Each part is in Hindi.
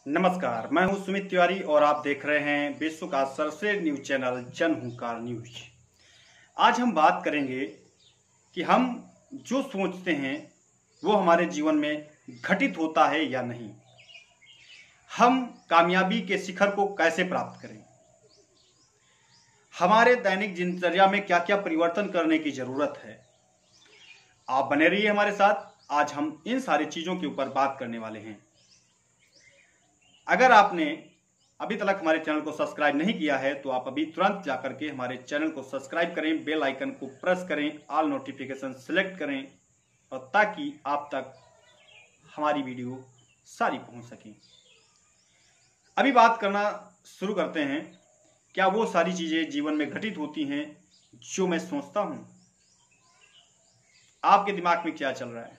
नमस्कार, मैं हूं सुमित तिवारी और आप देख रहे हैं विश्व का सर्वश्रेष्ठ न्यूज चैनल जन हुंकार न्यूज। आज हम बात करेंगे कि हम जो सोचते हैं वो हमारे जीवन में घटित होता है या नहीं। हम कामयाबी के शिखर को कैसे प्राप्त करें, हमारे दैनिक दिनचर्या में क्या क्या परिवर्तन करने की जरूरत है। आप बने रहिए हमारे साथ। आज हम इन सारी चीजों के ऊपर बात करने वाले हैं। अगर आपने अभी तक हमारे चैनल को सब्सक्राइब नहीं किया है तो आप अभी तुरंत जाकर के हमारे चैनल को सब्सक्राइब करें, बेल आइकन को प्रेस करें, ऑल नोटिफिकेशन सिलेक्ट करें और ताकि आप तक हमारी वीडियो सारी पहुंच सकें। अभी बात करना शुरू करते हैं। क्या वो सारी चीजें जीवन में घटित होती हैं जो मैं सोचता हूं? आपके दिमाग में क्या चल रहा है?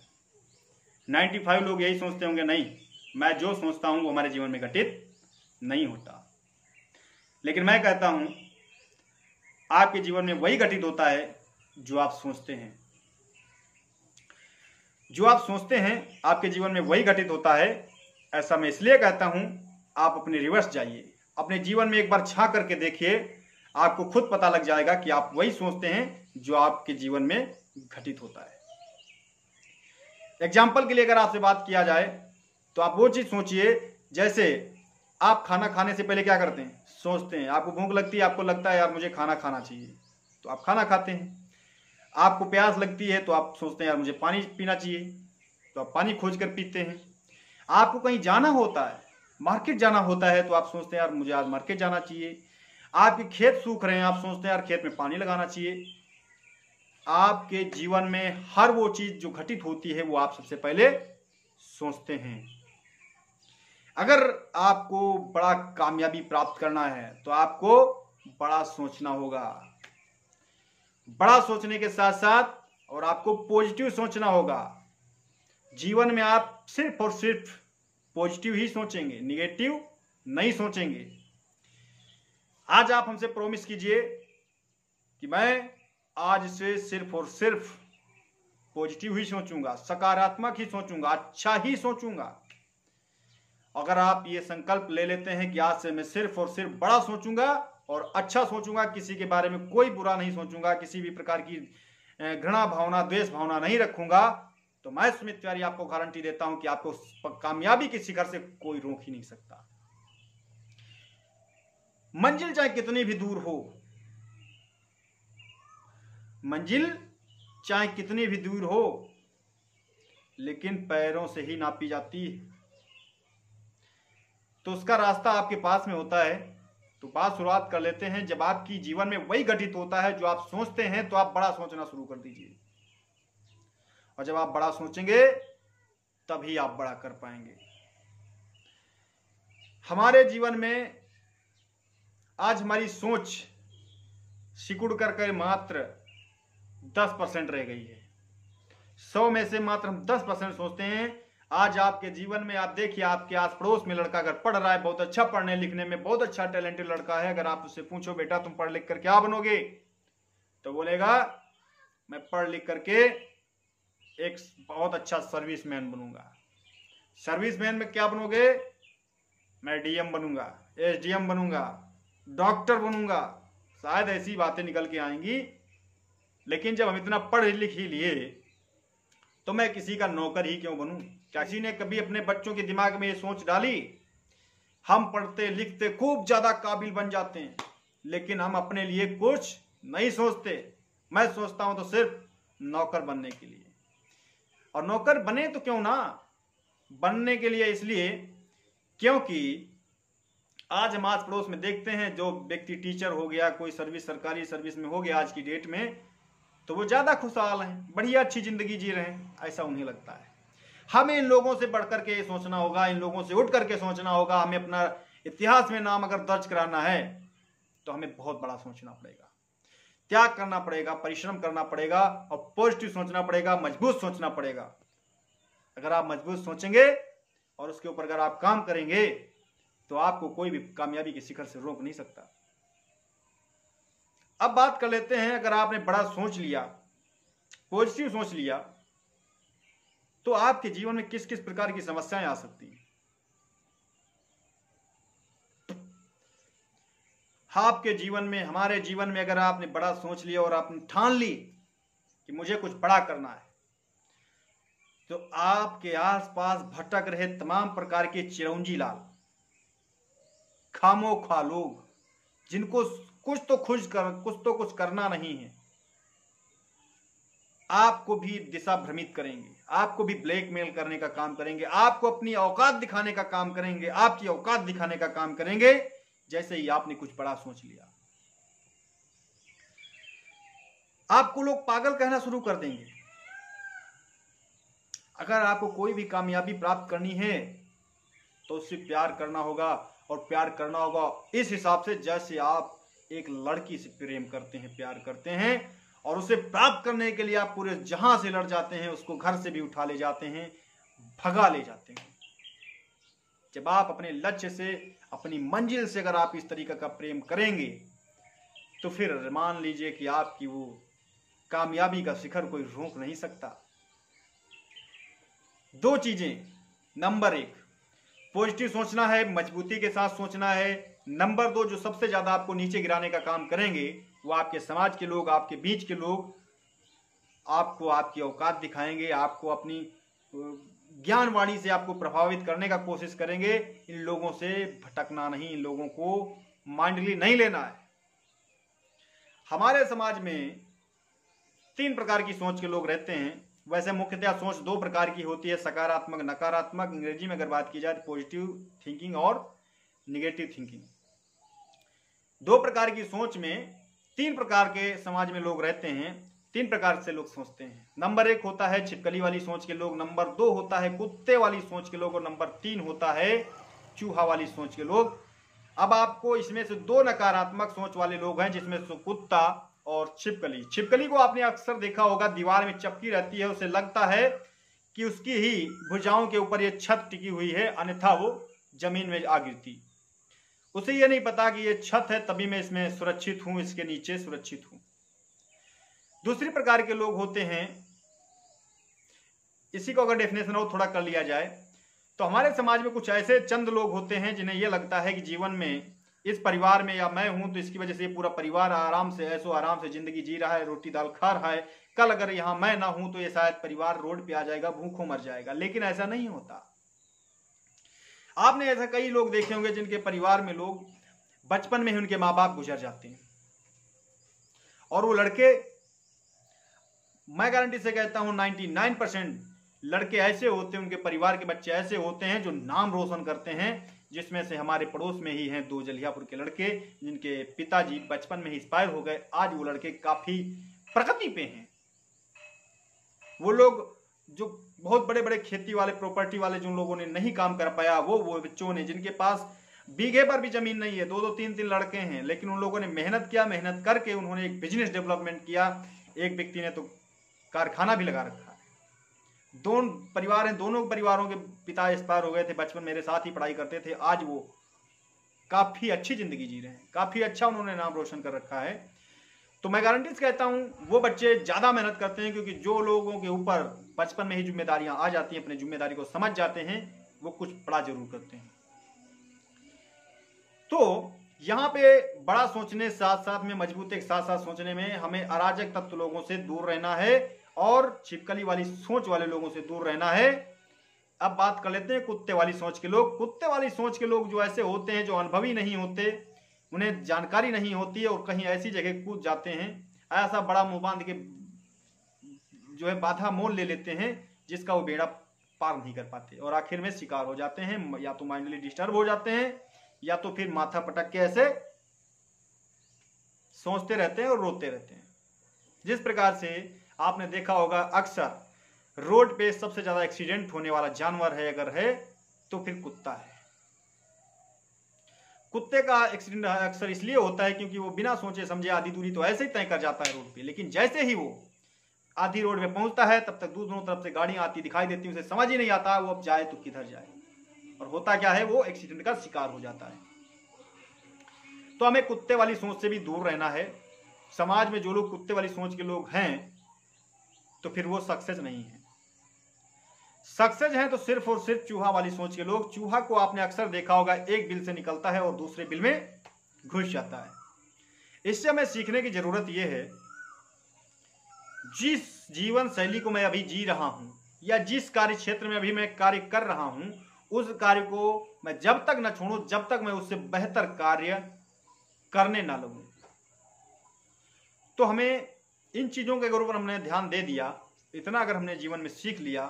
95 लोग यही सोचते होंगे, नहीं, मैं जो सोचता हूं वो हमारे जीवन में घटित नहीं होता। लेकिन मैं कहता हूं आपके जीवन में वही घटित होता है जो आप सोचते हैं। जो आप सोचते हैं आपके जीवन में वही घटित होता है। ऐसा मैं इसलिए कहता हूं, आप अपने रिवर्स जाइए, अपने जीवन में एक बार झांक करके देखिए, आपको खुद पता लग जाएगा कि आप वही सोचते हैं जो आपके जीवन में घटित होता है। एग्जाम्पल के लिए अगर आपसे बात किया जाए तो आप वो चीज सोचिए, जैसे आप खाना खाने से पहले क्या करते हैं? सोचते हैं। आपको भूख लगती है, आपको लगता है यार मुझे खाना खाना चाहिए, तो आप खाना खाते हैं। आपको प्यास लगती है तो आप सोचते हैं यार मुझे पानी पीना चाहिए, तो आप पानी खोज कर पीते हैं। आपको कहीं जाना होता है, मार्केट जाना होता है, तो आप सोचते हैं यार मुझे आज मार्केट जाना चाहिए। आपके खेत सूख रहे हैं, आप सोचते हैं यार खेत में पानी लगाना चाहिए। आपके जीवन में हर वो चीज जो घटित होती है वो आप सबसे पहले सोचते हैं। अगर आपको बड़ा कामयाबी प्राप्त करना है तो आपको बड़ा सोचना होगा। बड़ा सोचने के साथ साथ और आपको पॉजिटिव सोचना होगा। जीवन में आप सिर्फ और सिर्फ पॉजिटिव ही सोचेंगे, निगेटिव नहीं सोचेंगे। आज आप हमसे प्रॉमिस कीजिए कि मैं आज से सिर्फ और सिर्फ पॉजिटिव ही सोचूंगा, सकारात्मक ही सोचूंगा, अच्छा ही सोचूंगा। अगर आप ये संकल्प ले लेते हैं कि आज से मैं सिर्फ और सिर्फ बड़ा सोचूंगा और अच्छा सोचूंगा, किसी के बारे में कोई बुरा नहीं सोचूंगा, किसी भी प्रकार की घृणा भावना, द्वेष भावना नहीं रखूंगा, तो मैं सुमित तिवारी आपको गारंटी देता हूं कि आपको कामयाबी के शिखर से कोई रोक ही नहीं सकता। मंजिल चाहे कितनी भी दूर हो, मंजिल चाहे कितनी भी दूर हो, लेकिन पैरों से ही नापी जाती है। तो उसका रास्ता आपके पास में होता है। तो बात शुरुआत कर लेते हैं। जब आपकी जीवन में वही घटित होता है जो आप सोचते हैं, तो आप बड़ा सोचना शुरू कर दीजिए। और जब आप बड़ा सोचेंगे तभी आप बड़ा कर पाएंगे। हमारे जीवन में आज हमारी सोच सिकुड़ कर मात्र 10% रह गई है। 100 में से मात्र हम 10% सोचते हैं। आज आपके जीवन में आप देखिए, आपके आस पड़ोस में लड़का अगर पढ़ रहा है, बहुत अच्छा पढ़ने लिखने में बहुत अच्छा टैलेंटेड लड़का है, अगर आप उससे पूछो बेटा तुम पढ़ लिख कर क्या बनोगे, तो बोलेगा मैं पढ़ लिख करके एक बहुत अच्छा सर्विसमैन बनूंगा। सर्विसमैन में क्या बनोगे? मैं डीएम बनूंगा, एसडीएम बनूंगा, डॉक्टर बनूंगा, शायद ऐसी बातें निकल के आएंगी। लेकिन जब हम इतना पढ़ लिख ही लिए तो मैं किसी का नौकर ही क्यों बनूं? किसी ने कभी अपने बच्चों के दिमाग में ये सोच डाली? हम पढ़ते लिखते खूब ज्यादा काबिल बन जाते हैं, लेकिन हम अपने लिए कुछ नहीं सोचते। मैं सोचता हूं तो सिर्फ नौकर बनने के लिए। और नौकर बने तो क्यों ना, बनने के लिए इसलिए क्योंकि आज हम आस पड़ोस में देखते हैं जो व्यक्ति टीचर हो गया, कोई सर्विस सरकारी सर्विस में हो गया आज की डेट में, तो वो ज्यादा खुशहाल हैं, बढ़िया अच्छी जिंदगी जी रहे हैं, ऐसा उन्हें लगता है। हमें इन लोगों से बढ़कर के सोचना होगा, इन लोगों से उठ करके सोचना होगा। हमें अपना इतिहास में नाम अगर दर्ज कराना है तो हमें बहुत बड़ा सोचना पड़ेगा, त्याग करना पड़ेगा, परिश्रम करना पड़ेगा और पॉजिटिव सोचना पड़ेगा, मजबूत सोचना पड़ेगा। अगर आप मजबूत सोचेंगे और उसके ऊपर अगर आप काम करेंगे तो आपको कोई भी कामयाबी के शिखर से रोक नहीं सकता। अब बात कर लेते हैं, अगर आपने बड़ा सोच लिया, पॉजिटिव सोच लिया, तो आपके जीवन में किस किस प्रकार की समस्याएं आ सकती हैं। आपके जीवन में, हमारे जीवन में अगर आपने बड़ा सोच लिया और आपने ठान ली कि मुझे कुछ बड़ा करना है, तो आपके आसपास भटक रहे तमाम प्रकार के चिरौंजी लाल, खामोखा लोग जिनको कुछ तो कुछ करना नहीं है, आपको भी दिशा भ्रमित करेंगे, आपको भी ब्लैकमेल करने का काम करेंगे, आपको अपनी औकात दिखाने का काम करेंगे, आपकी औकात दिखाने का काम करेंगे जैसे ही आपने कुछ बड़ा सोच लिया। आपको लोग पागल कहना शुरू कर देंगे। अगर आपको कोई भी कामयाबी प्राप्त करनी है तो उससे प्यार करना होगा, और प्यार करना होगा इस हिसाब से जैसे आप एक लड़की से प्रेम करते हैं, प्यार करते हैं, और उसे प्राप्त करने के लिए आप पूरे जहां से लड़ जाते हैं, उसको घर से भी उठा ले जाते हैं, भगा ले जाते हैं। जब आप अपने लक्ष्य से, अपनी मंजिल से अगर आप इस तरीके का प्रेम करेंगे तो फिर मान लीजिए कि आपकी वो कामयाबी का शिखर कोई रोक नहीं सकता। दो चीजें, नंबर 1 पॉजिटिव सोचना है, मजबूती के साथ सोचना है। नंबर 2 जो सबसे ज्यादा आपको नीचे गिराने का काम करेंगे वो आपके समाज के लोग, आपके बीच के लोग आपको आपकी औकात दिखाएंगे, आपको अपनी ज्ञानवाणी से आपको प्रभावित करने का कोशिश करेंगे। इन लोगों से भटकना नहीं, इन लोगों को माइंडली नहीं लेना है। हमारे समाज में 3 प्रकार की सोच के लोग रहते हैं। वैसे मुख्यतः सोच 2 प्रकार की होती है, सकारात्मक, नकारात्मक। अंग्रेजी में अगर बात की जाए तो पॉजिटिव थिंकिंग और निगेटिव थिंकिंग। 2 प्रकार की सोच में 3 प्रकार के समाज में लोग रहते हैं, 3 प्रकार से लोग सोचते हैं। नंबर 1 होता है छिपकली वाली सोच के लोग, नंबर 2 होता है कुत्ते वाली सोच के लोग, और नंबर 3 होता है चूहा वाली सोच के लोग। अब आपको इसमें से 2 नकारात्मक सोच वाले लोग हैं, जिसमें से कुत्ता और छिपकली। छिपकली को आपने अक्सर देखा होगा, दीवार में चपकी रहती है, उसे लगता है कि उसकी ही भुजाओं के ऊपर ये छत टिकी हुई है, अन्यथा वो जमीन में आ गिरती। उसे ये नहीं पता कि ये छत है, तभी मैं इसमें सुरक्षित हूं, इसके नीचे सुरक्षित हूं। दूसरी प्रकार के लोग होते हैं, इसी को अगर डेफिनेशन और थोड़ा कर लिया जाए तो हमारे समाज में कुछ ऐसे चंद लोग होते हैं जिन्हें यह लगता है कि जीवन में, इस परिवार में या मैं हूं तो इसकी वजह से ये पूरा परिवार आराम से, ऐसो आराम से जिंदगी जी रहा है, रोटी दाल खा रहा है। कल अगर यहां मैं ना हूं तो ये शायद परिवार रोड पे आ जाएगा, भूखों मर जाएगा। लेकिन ऐसा नहीं होता। आपने ऐसा कई लोग देखे होंगे जिनके परिवार में लोग बचपन में ही उनके माँ बाप गुजर जाते हैं, और वो लड़के, मैं गारंटी से कहता हूं 99% लड़के ऐसे होते हैं, उनके परिवार के बच्चे ऐसे होते हैं जो नाम रोशन करते हैं। जिसमें से हमारे पड़ोस में ही हैं 2 जलियापुर के लड़के जिनके पिताजी बचपन में ही एक्सपायर हो गए। आज वो लड़के काफी प्रगति पे हैं। वो लोग जो बहुत बड़े बड़े खेती वाले, प्रॉपर्टी वाले जिन लोगों ने नहीं काम कर पाया, वो बच्चों ने, जिनके पास बीघे पर भी जमीन नहीं है, 2-2 3-3 लड़के हैं, लेकिन उन लोगों ने मेहनत किया, मेहनत करके उन्होंने एक बिजनेस डेवलपमेंट किया। एक व्यक्ति ने तो कारखाना भी लगा रखा है। 2 परिवार हैं, दोनों परिवारों के पिता एक्सपायर हो गए थे, बचपन मेरे साथ ही पढ़ाई करते थे। आज वो काफी अच्छी जिंदगी जी रहे हैं, काफी अच्छा उन्होंने नाम रोशन कर रखा है। तो मैं गारंटी से कहता हूं वो बच्चे ज्यादा मेहनत करते हैं, क्योंकि जो लोगों के ऊपर बचपन में ही जिम्मेदारियां आ जाती हैं, अपनी जिम्मेदारी को समझ जाते हैं, वो कुछ बड़ा जरूर करते हैं। तो यहाँ पे बड़ा सोचने साथ साथ में, मजबूती के साथ साथ सोचने में हमें अराजक तत्व लोगों से दूर रहना है और छिपकली वाली सोच वाले लोगों से दूर रहना है। अब बात कर लेते हैं कुत्ते वाली सोच के लोग। कुत्ते वाली सोच के लोग जो ऐसे होते हैं, जो अनुभवी नहीं होते, उन्हें जानकारी नहीं होती है और कहीं ऐसी जगह कूद जाते हैं, ऐसा बड़ा मुंह बांध के जो है बाधा मोल ले लेते हैं जिसका वो बेड़ा पार नहीं कर पाते, और आखिर में शिकार हो जाते हैं। या तो माइंडली डिस्टर्ब हो जाते हैं, या तो फिर माथा पटक के ऐसे सोचते रहते हैं और रोते रहते हैं। जिस प्रकार से आपने देखा होगा, अक्सर रोड पे सबसे ज्यादा एक्सीडेंट होने वाला जानवर है अगर है तो फिर कुत्ता है। कुत्ते का एक्सीडेंट अक्सर इसलिए होता है क्योंकि वो बिना सोचे समझे आधी दूरी तो ऐसे ही तय कर जाता है रोड पे, लेकिन जैसे ही वो आधी रोड पे पहुंचता है तब तक दोनों तरफ से गाड़ियां आती दिखाई देती, उसे समझ ही नहीं आता वो अब जाए तो किधर जाए, और होता क्या है, वो एक्सीडेंट का शिकार हो जाता है। तो हमें कुत्ते वाली सोच से भी दूर रहना है। समाज में जो लोग कुत्ते वाली सोच के लोग हैं तो फिर वो सक्सेस नहीं है। सक्सेस है तो सिर्फ और सिर्फ चूहा वाली सोच के लोग। चूहा को आपने अक्सर देखा होगा, एक बिल से निकलता है और दूसरे बिल में घुस जाता है। इससे हमें सीखने की जरूरत यह है, जिस जीवन शैली को मैं अभी जी रहा हूं या जिस कार्य क्षेत्र में अभी मैं कार्य कर रहा हूं, उस कार्य को मैं जब तक न छोड़ूं, जब तक मैं उससे बेहतर कार्य करने ना लगूं। तो हमें इन चीजों के ऊपर हमने ध्यान दे दिया, इतना अगर हमने जीवन में सीख लिया,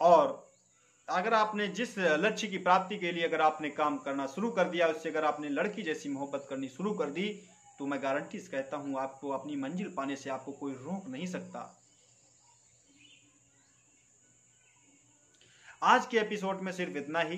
और अगर आपने जिस लक्ष्य की प्राप्ति के लिए अगर आपने काम करना शुरू कर दिया, उससे अगर आपने लड़की जैसी मोहब्बत करनी शुरू कर दी, तो मैं गारंटी से कहता हूं आपको अपनी मंजिल पाने से आपको कोई रोक नहीं सकता। आज के एपिसोड में सिर्फ इतना ही।